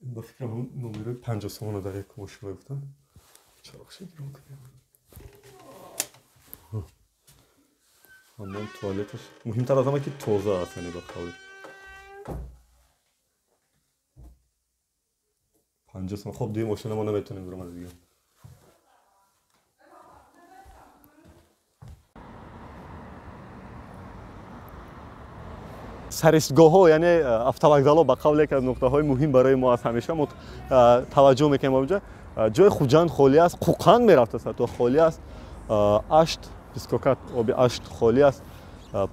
ба фикрам номерои 50 дар як мошина гуфтам. Чароғши гирон кунем. ҳамон туалеташ муҳимтар аз ҳама ки тоза аст, яъне ба қавли 50 хоб дии мошина мо наметонем бурам аз дигар. саристгоҳҳо яъне автовокзалҳо ба қавли яке аз нуқтаҳои муҳим барои мо аст. Ҳамеша мо таваҷҷӯҳ мекунем онҷа ҷои хуҷанд холӣ аст, қуқанд мерафтаст, ҳатто холӣ аст. Ашт пискокат оби Ашт холӣ аст.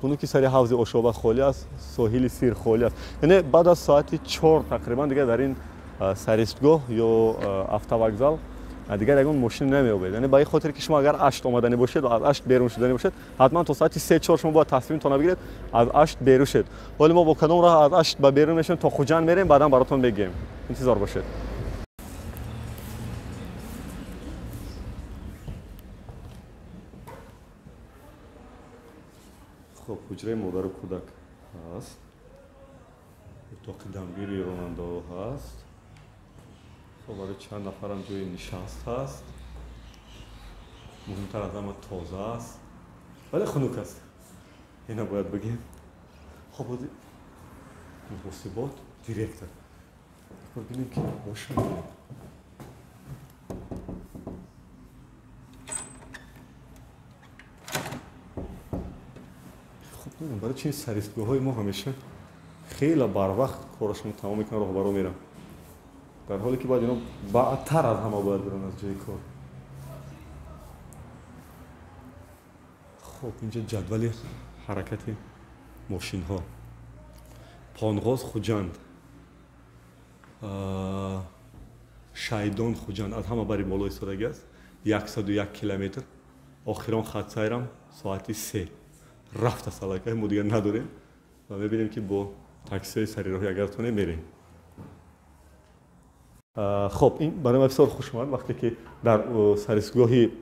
Пунуки сари ҳавзи Ошоба холӣ аст, соҳили Сир холӣ аст. Яъне баъд аз соати 4 тақрибан дигар дар ин саристгоҳ ё автовокзал дигар ягон мошин намеёбед. Яъне ба ин хотире ки шумо агар Ашт омадани бошед ва аз Ашт берун шудани бошед, ҳатман то соати 3-4 шумо бояд тасмимтон бигиред аз Ашт берун шед. Вале мо бо кадом роҳ аз Ашт ба берун мешавем то Хуҷанд мерем, баъдан баротон мегӯем. Интизор бошед. خب حجره مادر و کودک هست. اتاق دمگیری راننده‌ها هست. خب برای چند نفرم جای نشست هست. مهمتر از همه تازه است. ولی خنک است. اینا باید بگیم. خب بودی محاسبات دیرکتر. ببینیم که باشه. برای چین سریستگاه‌های ما همیشه خیلی بر وقت کارشون تمام میکنن، راهبرا میرن، در حالی که باید اینا بعدتر از همه باید برن از جای کار. خب اینجا جدول حرکت ماشین ها. پانغاز خوجند، شایدون خوجند از همه بری بالا ایستادگی است. 101 کیلومتر. آخران خط سیرم ساعتی 3 رفت است. علاقه ما دیگر نداریم و میبینیم که با تاکسی سری راهی اگر تونه میریم. خب این برای من بسیار خوش اومد وقتی که در سریستگاهی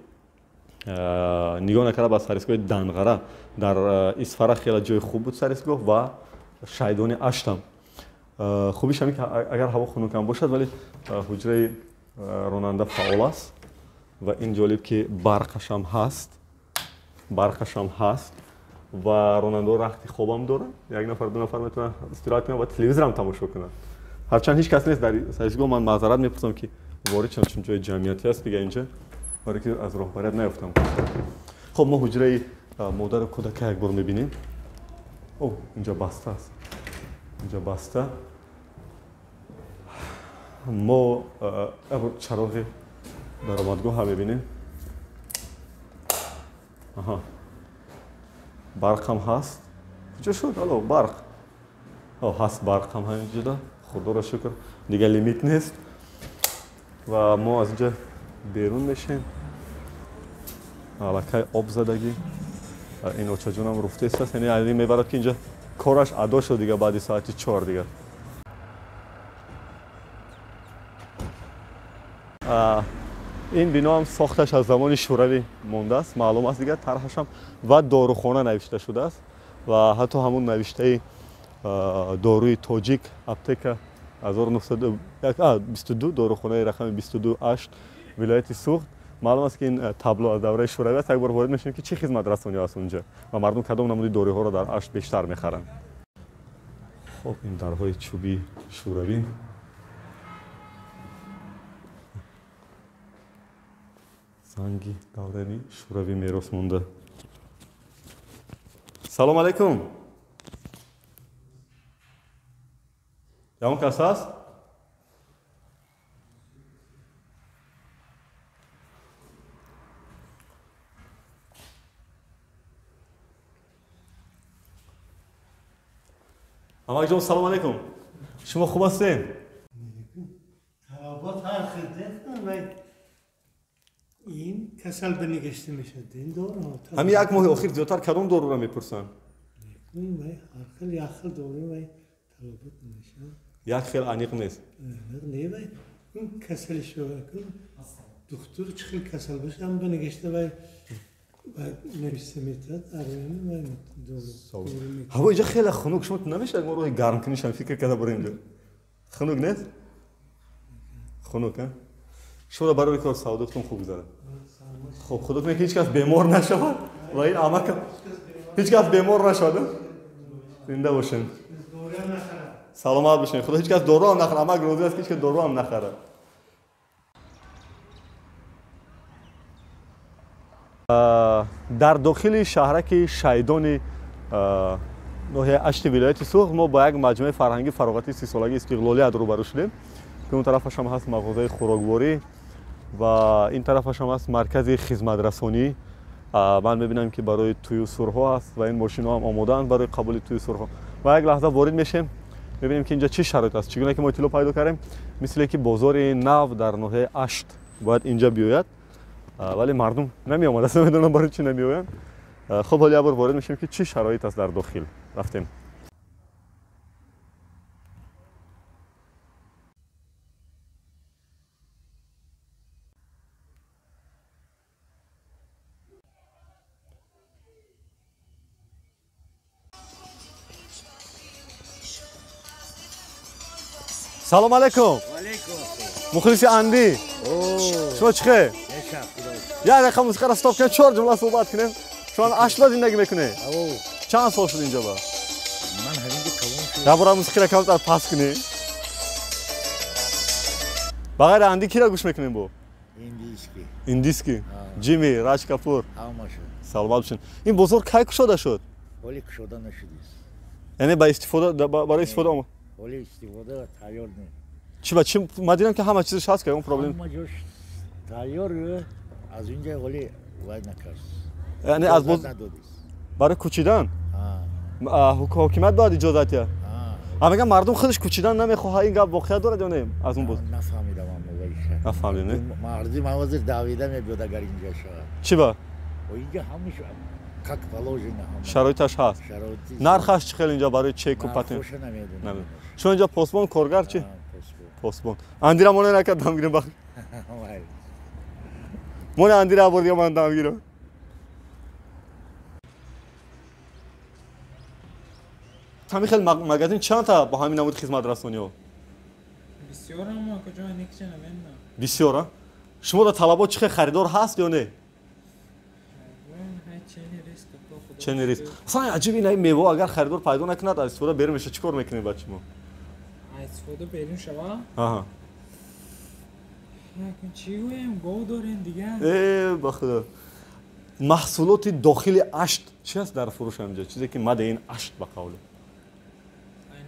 نگاه نکردم با سریستگاه دنغره در اسفره خیلی جای خوب بود سریستگاه و شایدون اشتم. خوبیش همین که اگر هوا خنکم باشد ولی حجره راننده فعال است و این جالب که برقش هم هست و راننده رخت خوابم داره. یک نفر دو نفر میتونن استراحت کنن و تلویزیون هم تماشا کنن. هرچند هیچ کس نیست در سریستگاه. من معذرت میپرسم که وارد شدم چون جای جمعیتی است دیگه اینجا، برای که از راهبریت نیفتم. خب ما حجره مادر و کودک یک بار میبینیم. اوه اینجا بسته است. اینجا بسته. ما چراغ درآمدگاه هم میبینیم. آها برق هم هست. کجا شد؟ الو برق. هست برق هم اینجا. خدا را شکر دیگه لیمیت نیست و ما از اینجا بیرون میشیم. علاقه آب زدگی این اوچاجون هم رفته است یعنی علی میبرد که اینجا کارش ادا شد دیگه بعد ساعت 4 دیگه این بنا هم ساختش از زمان شوروی مونده است معلوم است دیگه طرحش هم و داروخانه نوشته شده است و حتی همون نوشته داروی تاجیک اپتека 1922 داروخانه رقم 228 ولایت سوخت معلوم است که این تابلو از دوره شوروی است یک بار وارد میشیم که چه خدمت رسانی است اونجا و مردم کدام نمونه داروها رو در اشت بیشتر میخرند خب این درهای چوبی شوروی زنگی دورانی شوروی میراث مونده سلام علیکم یامون کس هست؟ امک جان سلام علیکم شما خوب هستین؟
طلبات هر خدمت این کسل بنگشته میشد این دارو
همین یک ماه اخیر زیادتر کدام دارو را میپرسن؟
هر یک خل دارو و طلبات نمیشه
یک خیل عمیق نیست
نه وای این کسل شو دکتر چه خیلی کسل باشه هم بنگشته و نوشته میتاد آره دارو
هوا اینجا خیلی خنک شما نمیشه ما روی گرم کنیشم فکر کرده برای اینجا خنک نیست؟ خنک ها؟ شما برای کار سعادتتون خوب گذره خب خدا کنه که هیچ کس بیمار نشود و این عمک هیچ کس بیمار نشود زنده باشین سلامت باشین خدا هیچ کس دارو هم نخره عمک روزی است که هیچ کس دارو هم نخره در داخل شهرک شیدان ناحیه اشت ولایت سوخت ما با یک مجمع فرهنگی فراغتی 30 سالگی استقلالی روبرو شدیم که اون طرفش هم هست مغازه خوراکواری و این طرفش هم هست مرکز خدمت رسانی من میبینم که برای توی سرها هست و این ماشین ها هم آماده‌اند برای قبول توی سرها و یک لحظه وارد میشیم میبینیم که اینجا چه شرایط است چگونه که ما اطلاع پیدا کردیم مثل که بازار نو در ناحیه اشت باید اینجا بیاید ولی مردم نمی آمد اصلا میدونم برای چی نمی آیند خب حالا یه بار وارد میشیم که چه شرایط است در داخل رفتیم سلام علیکم مخلصی اندی شما چخه؟ یه رقم موسیقی را استاپ کنید 4 جمله صحبت کنیم شما اشلا زندگی میکنه چند سال شد اینجا با؟
من همینجا کلام شد
یه بار موسیقی را کمتر پس کنی بغیر اندی کی را گوش میکنیم با؟ ایندیسکی جیمی راج کپور سلامت باشین این بزرگ کی کشاده شد؟
ولی کشاده نشدیست
یعنی با استفاده برای استفاده آمد؟
ولی استفاده تیار نه
چی با چی من دیدم که همه چیزش هست که اون پرابلم
همه جوش تیار از اینجا ولی وای نکرد
یعنی از باز برای کوچیدن حکومت داد اجازت یا میگم مردم خودش کوچیدن نمیخواد این گپ واقعیت داره یا نه از اون بود
نفهمیدم من
نفهمیدم نه
مردی موازی داویده میبود اگر اینجا شد
چی با
و اینجا همش как положено
شرایطش هست نرخش چه خیلی اینجا برای چک و پتن نمیدونم شما اینجا پستبون کارگر چی پستبون اندیرا مونه نکرد دم گیرم بخ مونه اندیرا آوردی من دم گیرم همین خیلی مگزین چند تا با همین نمود خدمت رسانی ها
بسیار اما کجا نیکچه نمیدونم
بسیار شما در طلبات چه خریدار هست یا نه چه نیست اصلا عجیب اینه میوه اگر خریدار پیدا نکند از استفاده بریم میشه چیکار میکنیم بچه ما
از استفاده بریم شما
آها
یکن چی گویم گو دارین دیگه
بخدا محصولات داخل اشت چی هست در فروش اینجا چیزی که مد این اشت به قوله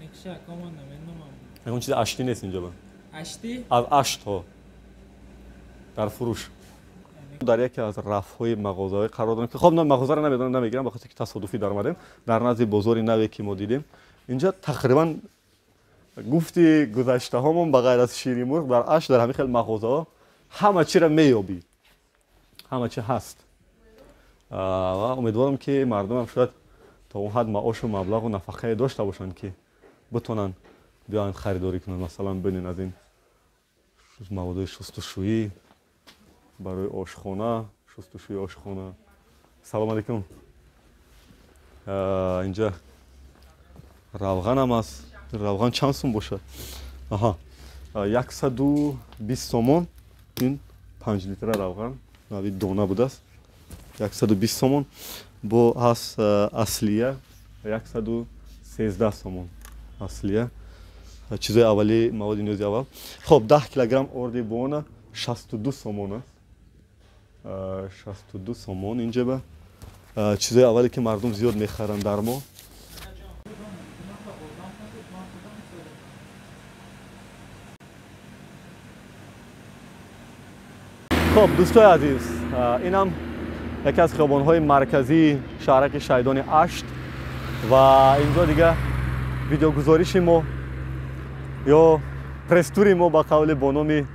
اینکه اکامان نمیدونم
اون چیز اشتی نیست اینجا با
اشتی
از اشت ها در فروش در یکی از رف‌های مغازه‌های قرار داریم که خب نه مغازه رو نمیگیرم بخاطر که تصادفی در اومدیم در نزد بازار نوی که ما دیدیم اینجا تقریبا گفتی گذشته هامون بغیر از شیرین مرغ در اش در همین خیلی مغازه‌ها همه چی رو میابی همه چی هست ва умедворам ки мардумам шояд то он ҳад маошу маблағу нафақае дошта бошанд ки битонанд биёянд харидорӣ кунанд. Масалан бинин аз ин маводҳои шустушӯӣ барои ошхона, шустушӯи ошхона. Салом алейкум. Инҷа равғанам аст. Равған чанд сум бошад? Аҳа. 120 сомон. Ин 5 литра равған. Нави дона будааст. 120 сомон. Бо ҳаст аслия 113 сомон. Аслия. Чизои аввали маводи ниёзи аввал. Хоб 10 килограмм орди бона 62 сомон аст. 62 сомон инҷа ба чизои аввале ки мардум зиёд мехаранд дар мо. خب دوستای عزیز اینم یکی از خیابان‌های مرکزی شهرک شیدان اشت و اینجا دیگه ویدیو گزارش ما یا پرستوری ما با قول بانومی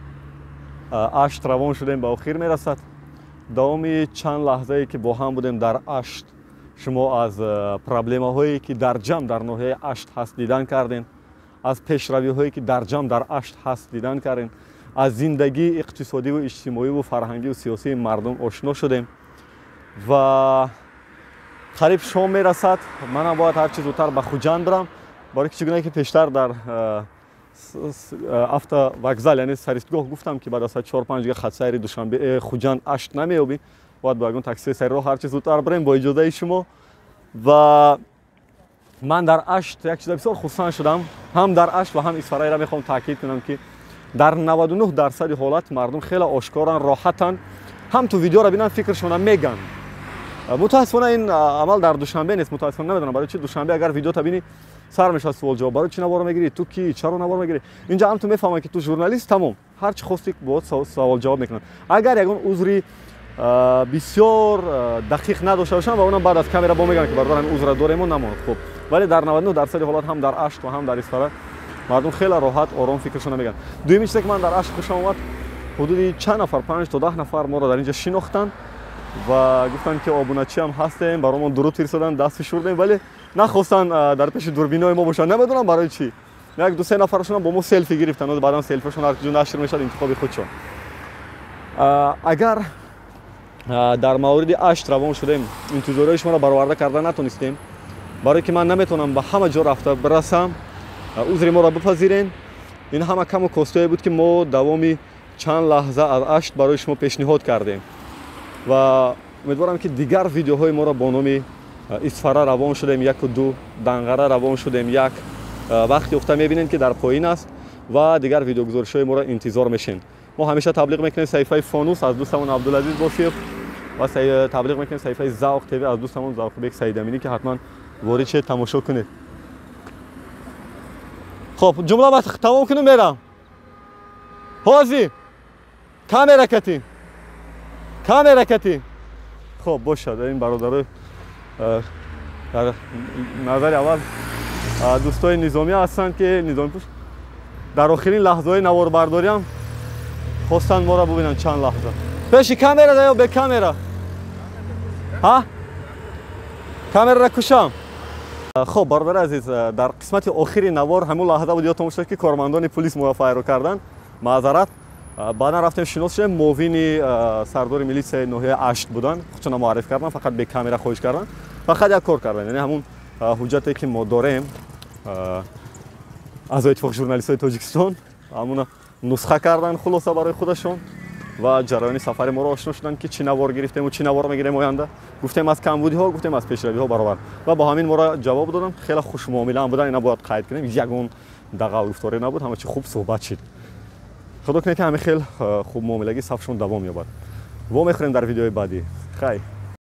اشت روان شدیم به آخر میرسد. دوامی چند لحظه ای که با هم بودیم در اشت شما از پرابلم هایی که در جمع در ناحیه اشت هست دیدن کردین، از پیشروی هایی که در جمع در اشت هست دیدن کردین، از زندگی اقتصادی و اجتماعی و فرهنگی و سیاسی مردم آشنا شدیم و قریب شام میرسد. منم باید هر چیز زودتر به خوجند برم برای که چگونه که پیشتر در افتا وокзал یعنی سریستگاه گفتم که بعد از 4-5 دقیقه خط سیر دوشنبه خوجند اشت نمیابیم، باید با اون تاکسی سری راه هر چیز زودتر بریم با اجازه شما. و من در اشت یک چیز بسیار خرسند شدم، هم در اشت و هم اسفرایی را میخوام تاکید کنم که در 99% حالت مردم خیلی آشکارن، راحتن، هم تو ویدیو را ببینن فکرشون میگن. متاسفانه این عمل در دوشنبه نیست، متاسفانه نمیدونم برای چی دوشنبه اگر ویدیو تا ببینی سر میشه سوال جواب، برای چی نوار میگیری، تو کی، چرا نوار میگیری. اینجا هم تو میفهمی که تو ژورنالیست تمام هر چی خواستی بود سوال جواب میکنن. اگر یگون عذری بسیار دقیق نداشته باشن و اونم بعد از کامera با میگن که برادر این عذر داریم و نماند. خب ولی در 99% حالات هم در اشت و هم در اسفره مردم خیلی راحت آرام فکرشون میگن. دومین چیزی که من در اشت خوشم اومد حدودی چند نفر 5 تا 10 نفر ما را در اینجا شناختن و گفتن که آبونچی هم هستیم، برامون درود فرستادن، دست فشردیم ولی نخواستن در پیش دوربینای ما باشن، نمیدونم برای چی. یک دو سه نفرشون هم با ما سلفی گرفتن و بعدم سلفیشون هر جو نشر میشد انتخاب خودشون. اگر در مورد اشت روان شدیم انتظارهای شما را برآورده کردن نتونستیم، برای که من نمیتونم به همه جا رفته برسم، عذر ما را بپذیرین. این همه کم و کاستایی بود که ما دوامی چند لحظه از اشت برای شما پیشنهاد کردیم و امیدوارم که دیگر ویدیوهای ما را با نام اسفره روان شدیم، 1 و 2 دنغره روان شدیم، 1 وقتی افته میبینین که در پایین است و دیگر ویدیو گزارش‌های ما را انتظار میشین. ما همیشه تبلیغ میکنیم صفحه فانوس از دوستمون عبدالعزیز باشیف و تبلیغ میکنیم صفحه ذوق تیوی از دوستمون ذوقبک سیدامینی که حتما وارد شید تماشا کنید. خب جمله بس تمام کنیم میرم. حاضی کامera کتی. خب باشه این برادر در نظر اول دوستای نظامی هستند که نظامی پوش در آخرین لحظه‌های نواربرداری هم خواستن ما را ببینن چند لحظه. پیش کامera ده یا به کامera؟ ها؟ کامera را کشم. خب برادر عزیز در قسمت آخری نوار همون لحظه بود یادتون باشه که کارمندان پلیس موفق رو کردن. معذرت. بعدا رفتیم شناس شدیم، معاون سردار میلیسه ناحیه اشت بودن، خودشون معرفی کردن، فقط به کامera خواهش کردن، فقط یک کار کردن، یعنی همون حجتی که ما داریم از اتفاق ژورنالیست‌های تاجیکستان همون نسخه کردن خلاصه برای خودشون و جریان سفر ما رو آشنا شدن که چی نوار گرفتیم و چی نوار میگیریم آینده. گفتیم از کمبودی‌ها، گفتیم از پیشروی‌ها برابر و با همین ما را جواب دادن. خیلی خوش معامله هم بودن، اینا باید قید کنیم، یگون دغل گفتاری نبود، همه چی خوب صحبت شد. خدا کنه که همه خیلی خوب معاملگی صفشون دوام یابد. و میخوریم در ویدیوی بعدی. خیر.